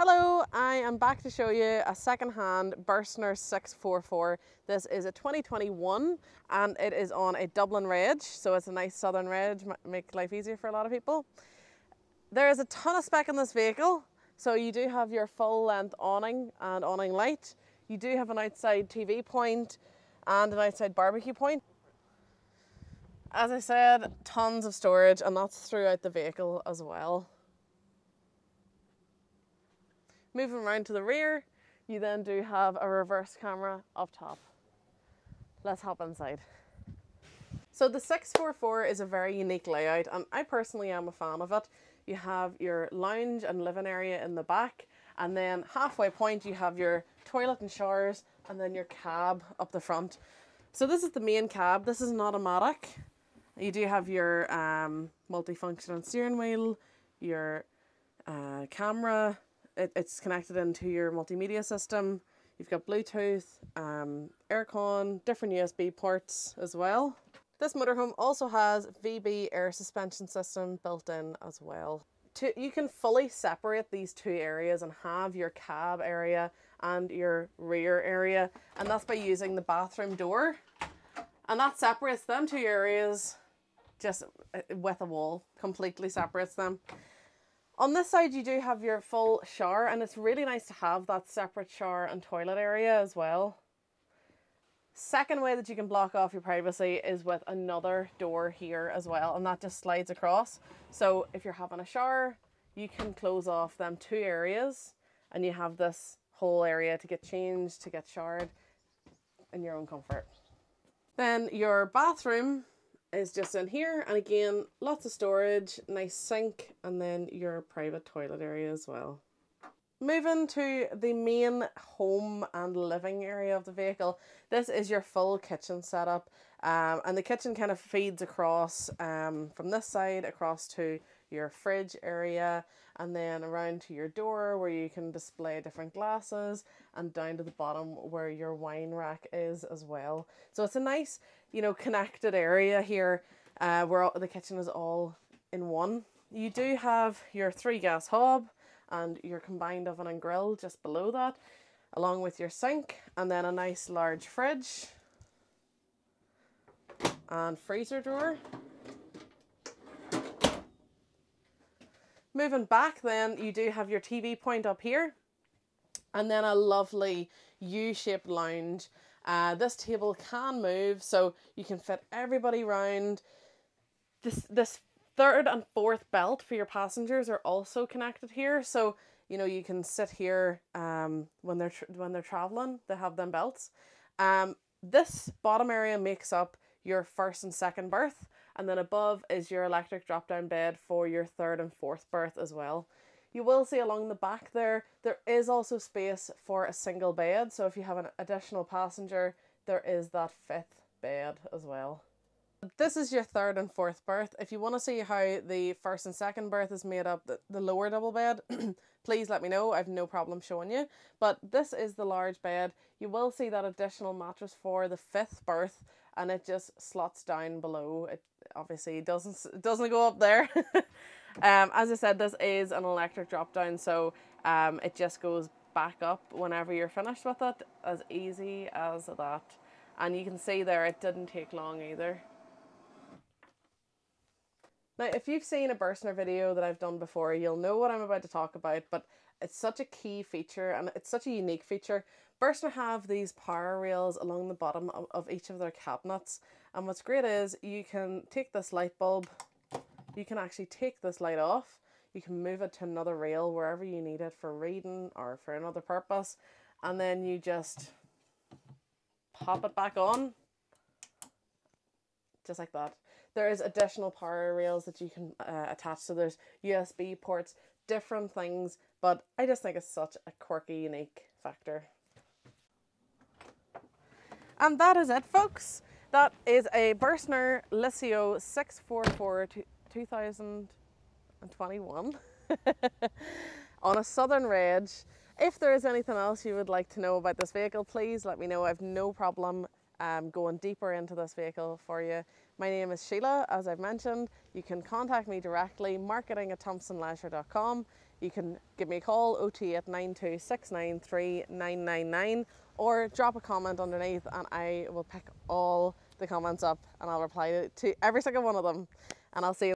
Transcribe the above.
Hello, I am back to show you a second-hand Burstner 644. This is a 2021 and it is on a Dublin Reg, so it's a nice Southern Reg, make life easier for a lot of people. There is a ton of spec in this vehicle, so you do have your full-length awning and awning light. You do have an outside TV point and an outside barbecue point. As I said, tons of storage, and that's throughout the vehicle as well. Moving around to the rear, you then do have a reverse camera up top. Let's hop inside. So the 644 is a very unique layout, and I personally am a fan of it. You have your lounge and living area in the back, and then halfway point you have your toilet and showers, and then your cab up the front. So this is the main cab. This is an automatic. You do have your multifunction steering wheel, your camera. It's connected into your multimedia system. You've got Bluetooth, aircon, different USB ports as well. This motorhome also has VB air suspension system built in as well. You can fully separate these two areas and have your cab area and your rear area, and that's by using the bathroom door. And that separates them two areas just with a wall, completely separates them. On this side you do have your full shower, and it's really nice to have that separate shower and toilet area as well. Second way that you can block off your privacy is with another door here as well, and that just slides across. So if you're having a shower, you can close off them two areas and you have this whole area to get changed, to get showered in your own comfort. Then your bathroom is just in here, and again, lots of storage, nice sink, and then your private toilet area as well. Moving to the main home and living area of the vehicle, this is your full kitchen setup, and the kitchen kind of feeds across from this side across to your fridge area, and then around to your door where you can display different glasses, and down to the bottom where your wine rack is as well. So it's a nice, connected area here where the kitchen is all in one. You do have your 3 gas hob and your combined oven and grill just below that, along with your sink, and then a nice large fridge and freezer drawer. Moving back then, you do have your TV point up here, and then a lovely U-shaped lounge. This table can move, so you can fit everybody round. This third and fourth belt for your passengers are also connected here, so you can sit here when they're traveling. They have them belts. This bottom area makes up your first and second berth, and then above is your electric drop-down bed for your third and fourth berth as well. You will see along the back there is also space for a single bed, so if you have an additional passenger, there is that 5th bed as well. This is your third and fourth berth. If you want to see how the first and second berth is made up, the lower double bed, please let me know. I have no problem showing you. But this is the large bed. You will see that additional mattress for the 5th berth, and it just slots down below. It obviously doesn't go up there. As I said, this is an electric drop down, so it just goes back up whenever you're finished with it, as easy as that. And you can see there, it didn't take long either. Now, if you've seen a Burstner video that I've done before, you'll know what I'm about to talk about, but it's such a key feature and it's such a unique feature. Burstner have these power rails along the bottom of each of their cabinets, and what's great is you can take this light bulb, you can actually take this light off, you can move it to another rail wherever you need it for reading or for another purpose, and then you just pop it back on, just like that. There is additional power rails that you can attach, so there's USB ports, different things, but I just think it's such a quirky, unique factor. And that is it, folks. That is a Burstner Lizio 644 2021 on a Southern Reg. If there is anything else you would like to know about this vehicle, please let me know. I have no problem going deeper into this vehicle for you. My name is Sheila, as I've mentioned. You can contact me directly, marketing@thompsonleisure.com. you can give me a call, OT at 926939999, or drop a comment underneath and I will pick all the comments up and I'll reply to every single one of them, and I'll see you